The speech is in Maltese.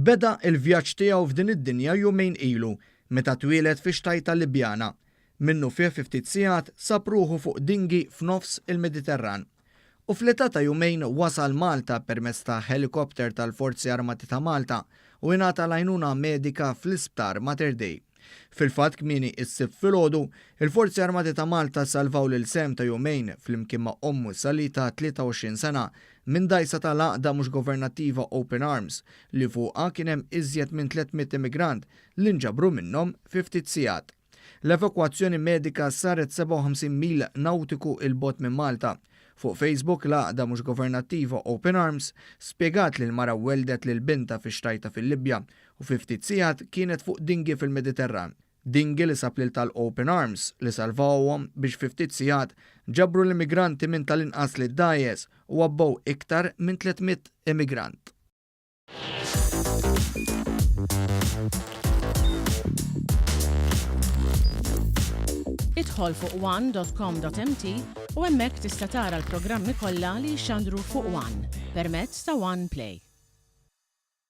Beda il-vjaġġ tiegħu f'din id-dinja jumejn ilu meta twieled fix-xtajta Libjana. Minnu fih 50 sigħat sab ruħu fuq dingi f'nofs il-Mediterran. U fl-età ta' jumejn wasal Malta permezz ta' helikopter tal-Forzi Armati ta' Malta u ingħata l-għajnuna medika fl-isptar Mater Dei. Fil-fatt kmieni s-sibt filgħodu, il-Forzi Armati ta' Malta salvaw lil Sem ta' jumejn flimkien ma' ommu Salita 23 sena minn dajsa tal-għaqda mhux governattiva Open Arms li fuqha kien hemm iżjed minn 300 immigrant li nġabru minnhom 50 sigħat. L-evakwazzjoni medika saret 57 mil nautiku il-bot minn Malta. Fuq Facebook l-għaqda mhux governattiva Open Arms spjegat li l-mara weldet lil binta fix-xtajta fil-Libja u 50 sigħat kienet fuq dingi fil-Mediterran. Dingi li sab lil tal-Open Arms li salvawhom biex 50 sigħat ġabru l-immigranti minn tal-inqas li ddajes u għabbow iktar minn 300 immigrant. Idħol fuq one.com.mt u hemmhekk tista' tara l-programmi kollha li jxandru fuq One permezz ta' One Play.